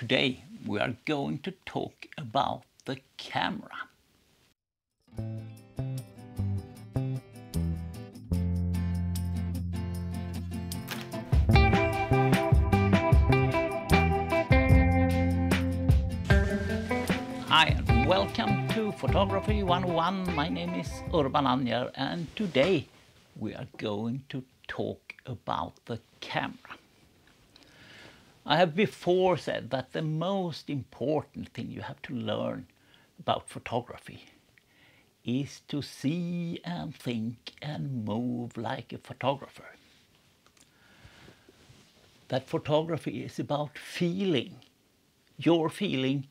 Today we are going to talk about the camera. Hi and welcome to Photography 101. My name is Urban Anjar and today we are going to talk about the camera. I have before said that the most important thing you have to learn about photography is to see and think and move like a photographer. That photography is about feeling, your feeling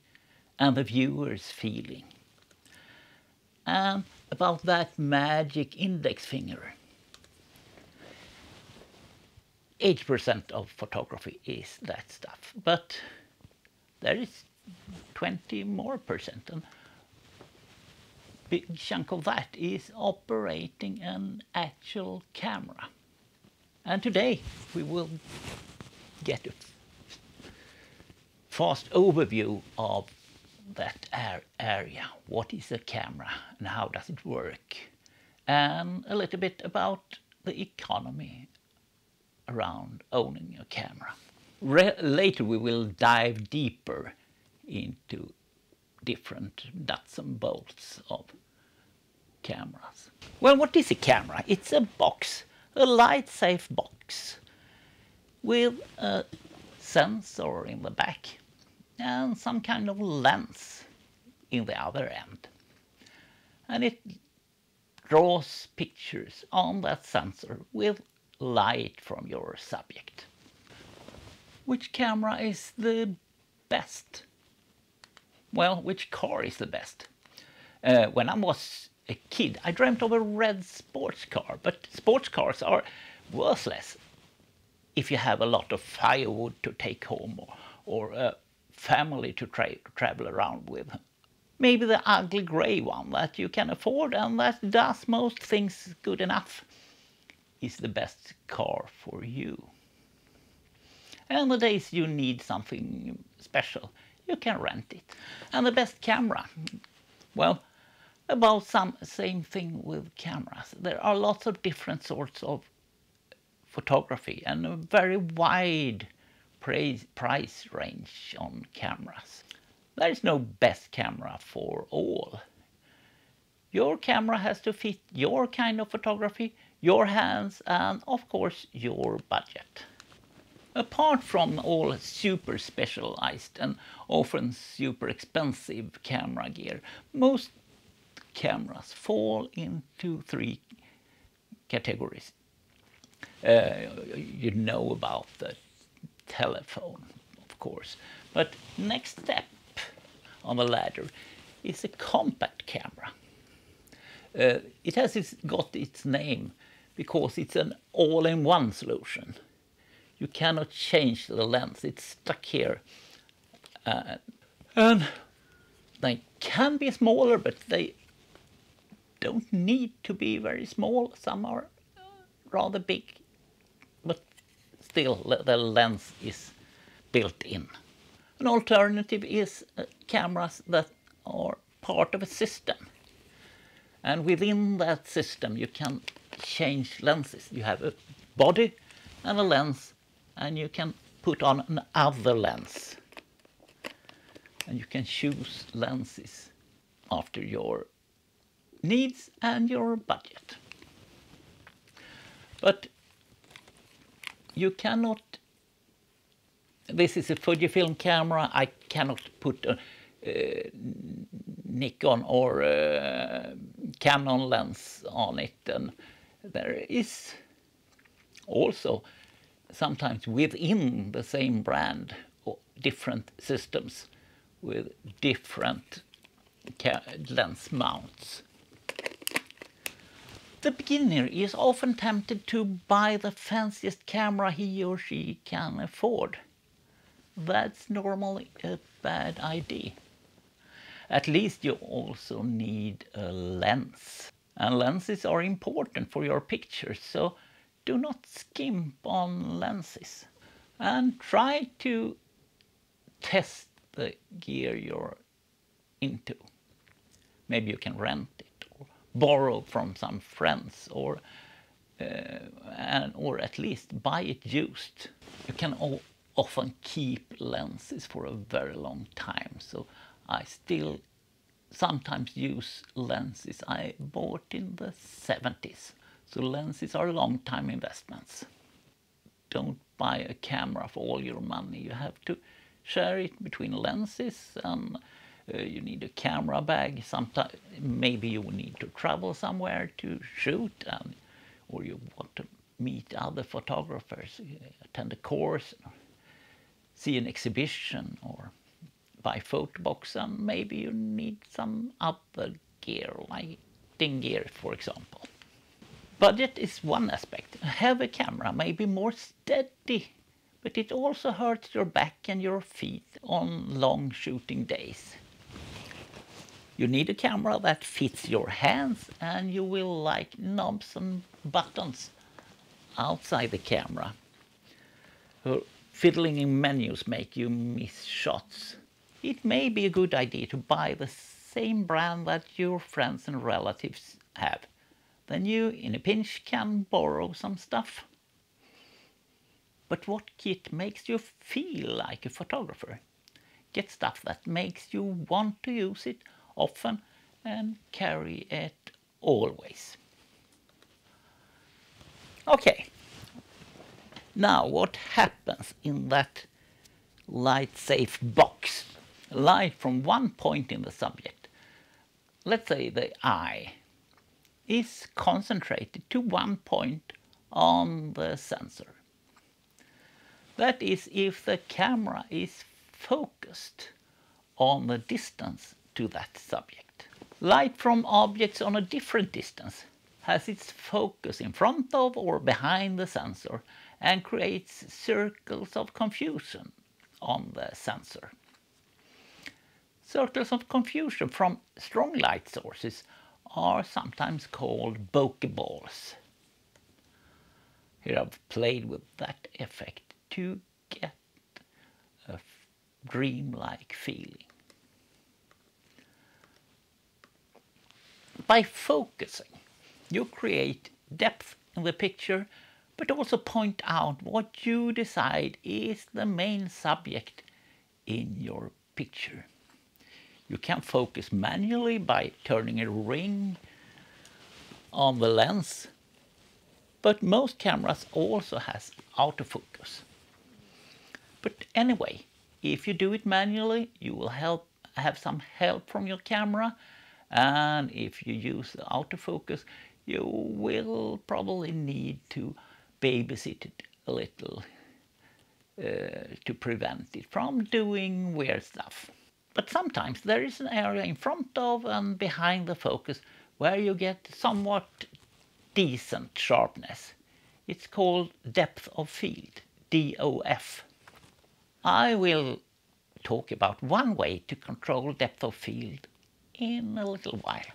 and the viewer's feeling. And about that magic index finger. 80% of photography is that stuff, but there is 20% more, and big chunk of that is operating an actual camera. And today we will get a fast overview of that area. What is a camera and how does it work? And a little bit about the economy around owning a camera. Later we will dive deeper into different nuts and bolts of cameras. Well, what is a camera? It's a box, a light-safe box with a sensor in the back and some kind of lens in the other end. And it draws pictures on that sensor with light from your subject. Which camera is the best? Well, which car is the best? When I was a kid, I dreamt of a red sports car, but sports cars are worthless if you have a lot of firewood to take home or a family to travel around with. Maybe the ugly grey one that you can afford and that does most things good enough is the best car for you. And the days you need something special, you can rent it. And the best camera? Well, about same thing with cameras. There are lots of different sorts of photography and a very wide price range on cameras. There is no best camera for all. Your camera has to fit your kind of photography, your hands, and of course your budget. Apart from all super specialized and often super expensive camera gear, most cameras fall into three categories. You know about the telephone, of course, but next step on the ladder is a compact camera. It has got its name because it's an all-in-one solution. You cannot change the lens, it's stuck here. And they can be smaller, but they don't need to be very small. Some are rather big, but still the lens is built in. An alternative is cameras that are part of a system. And within that system you can change lenses. You have a body and a lens, and you can put on another lens. And you can choose lenses after your needs and your budget. But you cannot, this is a Fujifilm camera, I cannot put a Nikon or Canon lens on it, and there is also sometimes within the same brand different systems with different lens mounts. The beginner is often tempted to buy the fanciest camera he or she can afford. That's normally a bad idea. At least you also need a lens. And lenses are important for your pictures, so do not skimp on lenses. And try to test the gear you're into. Maybe you can rent it or borrow from some friends, or at least buy it used. You can often keep lenses for a very long time, so I still sometimes use lenses I bought in the 70s. So lenses are long-time investments. Don't buy a camera for all your money. You have to share it between lenses, and you need a camera bag. Sometimes maybe you need to travel somewhere to shoot, or you want to meet other photographers, attend a course, or see an exhibition, or buy photo box, and maybe you need some other gear, lighting gear, for example. Budget is one aspect. A heavy camera may be more steady, but it also hurts your back and your feet on long shooting days. You need a camera that fits your hands, and you will like knobs and buttons outside the camera. Fiddling in menus make you miss shots. It may be a good idea to buy the same brand that your friends and relatives have. Then you, in a pinch, can borrow some stuff. But what kit makes you feel like a photographer? Get stuff that makes you want to use it often and carry it always. Okay, now what happens in that light-safe box? Light from one point in the subject, let's say the eye, is concentrated to one point on the sensor. That is, if the camera is focused on the distance to that subject. Light from objects on a different distance has its focus in front of or behind the sensor and creates circles of confusion on the sensor. Circles of confusion from strong light sources are sometimes called bokeh balls. Here I've played with that effect to get a dreamlike feeling. By focusing, you create depth in the picture, but also point out what you decide is the main subject in your picture. You can focus manually by turning a ring on the lens, but most cameras also has autofocus. But anyway, if you do it manually, you will have some help from your camera, and if you use the autofocus, you will probably need to babysit it a little to prevent it from doing weird stuff. But sometimes there is an area in front of and behind the focus where you get somewhat decent sharpness. It's called depth of field, DOF. I will talk about one way to control depth of field in a little while.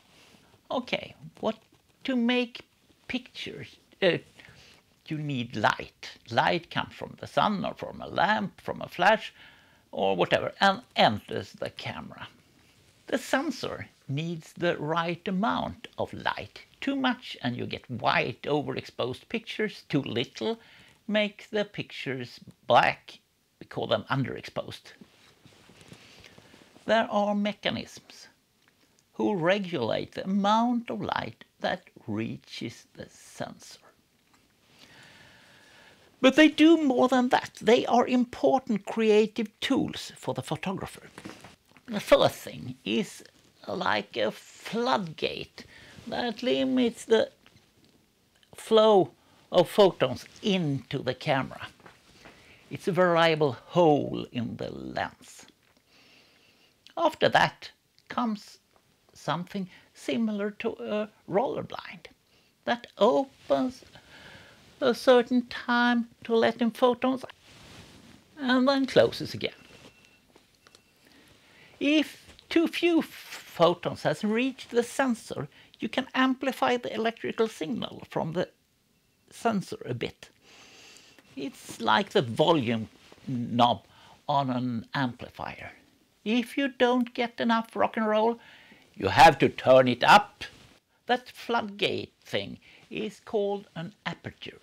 Okay, what to make pictures? You need light. Light comes from the sun or from a lamp, from a flash, or whatever, and enters the camera. The sensor needs the right amount of light. Too much and you get white overexposed pictures. Too little makes the pictures black. We call them underexposed. There are mechanisms who regulate the amount of light that reaches the sensor. But they do more than that. They are important creative tools for the photographer. The first thing is like a floodgate that limits the flow of photons into the camera. It's a variable hole in the lens. After that comes something similar to a roller blind that opens a certain time to let in photons and then closes again. If too few photons has reached the sensor, you can amplify the electrical signal from the sensor a bit. It's like the volume knob on an amplifier. If you don't get enough rock and roll, you have to turn it up. That floodgate thing is called an aperture.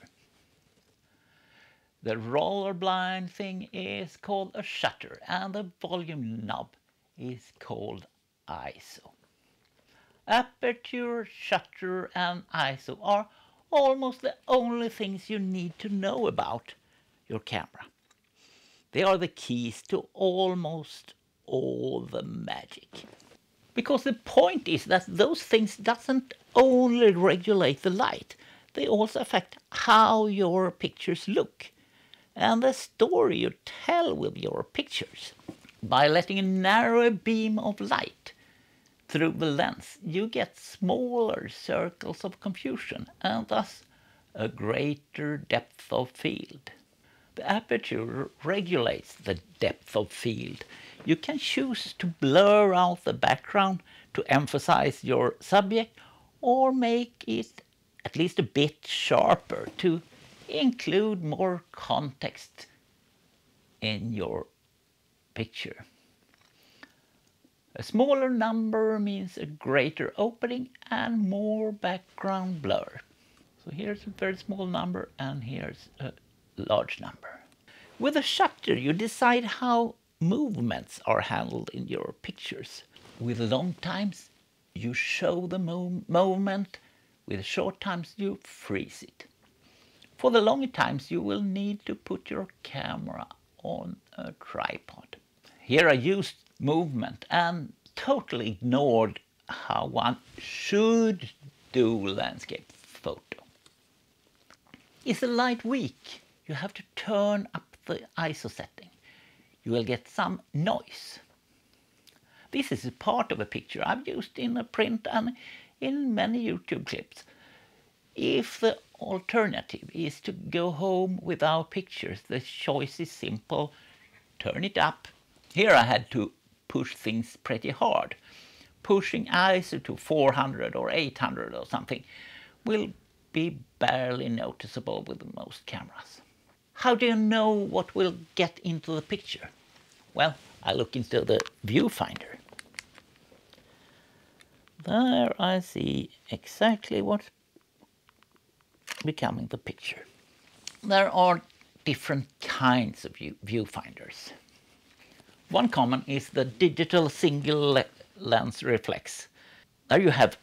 The roller blind thing is called a shutter, and the volume knob is called ISO. Aperture, shutter and ISO are almost the only things you need to know about your camera. They are the keys to almost all the magic. Because the point is that those things doesn't only regulate the light, they also affect how your pictures look and the story you tell with your pictures. By letting a narrow beam of light through the lens, you get smaller circles of confusion and thus a greater depth of field. The aperture regulates the depth of field. You can choose to blur out the background to emphasize your subject or make it at least a bit sharper to include more context in your picture. A smaller number means a greater opening and more background blur. So here's a very small number and here's a large number. With a shutter you decide how movements are handled in your pictures. With long times you show the movement, with short times you freeze it. For the longer times you will need to put your camera on a tripod. Here I used movement and totally ignored how one should do landscape photo. Is the light weak? You have to turn up the ISO setting. You will get some noise. This is a part of a picture I've used in a print and in many YouTube clips. If the alternative is to go home without pictures, the choice is simple. Turn it up. Here I had to push things pretty hard. Pushing ISO to 400 or 800 or something will be barely noticeable with most cameras. How do you know what will get into the picture? Well, I look into the viewfinder. There I see exactly what's becoming the picture. There are different kinds of viewfinders. One common is the digital single lens reflex. There you have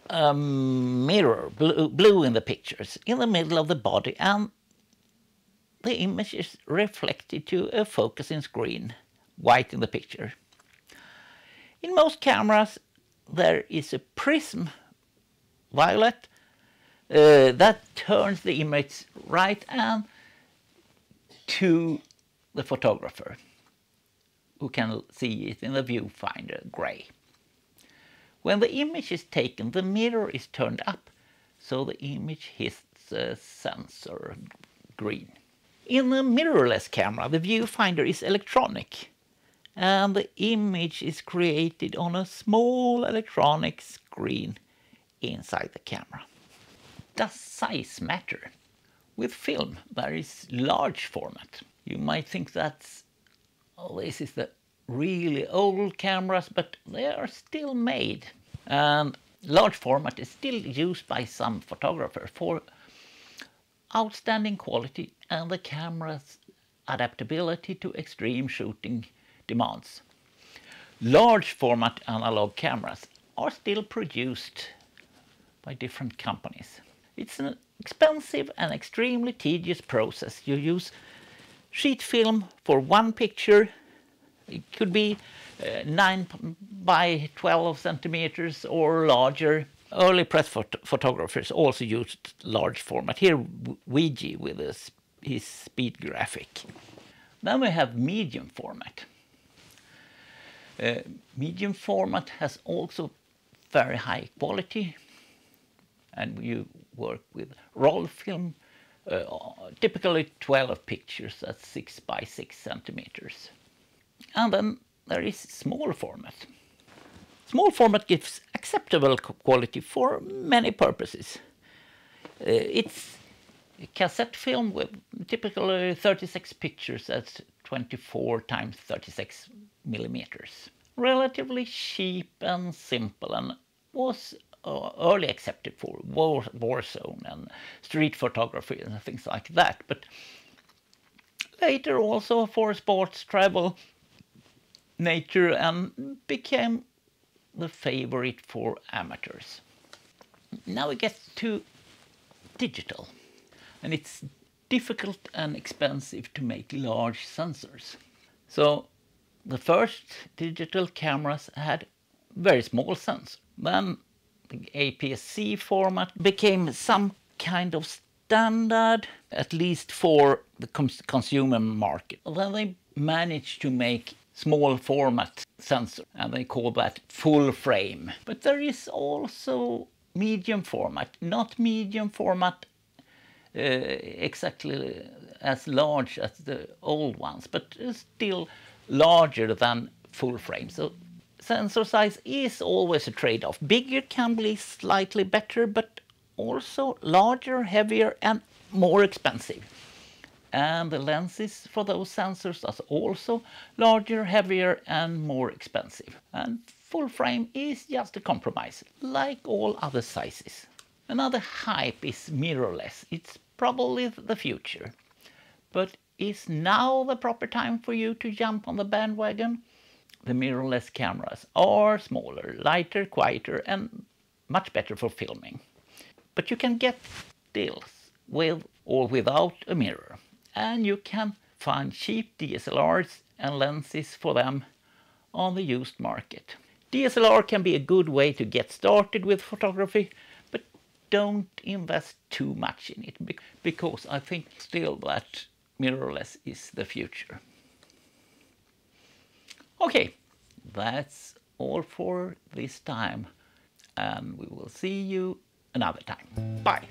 a mirror, blue in the pictures, in the middle of the body, and the image is reflected to a focusing screen, white in the picture. In most cameras there is a prism, violet, that turns the image right and to the photographer, who can see it in the viewfinder, gray. When the image is taken, the mirror is turned up, so the image hits the sensor, green. In a mirrorless camera, the viewfinder is electronic, and the image is created on a small electronic screen inside the camera. Does size matter? With film, there is large format. You might think that's, oh, this is the really old cameras, but they are still made. And large format is still used by some photographers for outstanding quality and the camera's adaptability to extreme shooting demands. Large format analog cameras are still produced by different companies. It's an expensive and extremely tedious process. You use sheet film for one picture. It could be 9 by 12 centimeters or larger. Early press photographers also used large format. Here Ouija with his speed graphic. Then we have medium format. Medium format has also very high quality, and you work with roll film, typically 12 pictures, that's 6 by 6 centimeters. And then there is small format. Small format gives acceptable quality for many purposes. It's cassette film with typically 36 pictures at 24 times 36 millimeters. Relatively cheap and simple, and was early accepted for war zone and street photography and things like that, but later also for sports, travel, nature, and became the favorite for amateurs. Now we get to digital, and it's difficult and expensive to make large sensors. So the first digital cameras had very small sensors. Then the APS-C format became some kind of standard, at least for the consumer market. Then they managed to make small format sensor, and they call that full frame. But there is also medium format, not medium format exactly as large as the old ones, but still larger than full frame. So sensor size is always a trade-off. Bigger can be slightly better, but also larger, heavier, and more expensive. And the lenses for those sensors are also larger, heavier, and more expensive. And full frame is just a compromise, like all other sizes. Another hype is mirrorless. It's probably the future. But is now the proper time for you to jump on the bandwagon? The mirrorless cameras are smaller, lighter, quieter, and much better for filming. But you can get deals with or without a mirror. And you can find cheap DSLRs and lenses for them on the used market. DSLR can be a good way to get started with photography, but don't invest too much in it, because I think still that mirrorless is the future. Okay, that's all for this time, and we will see you another time. Bye!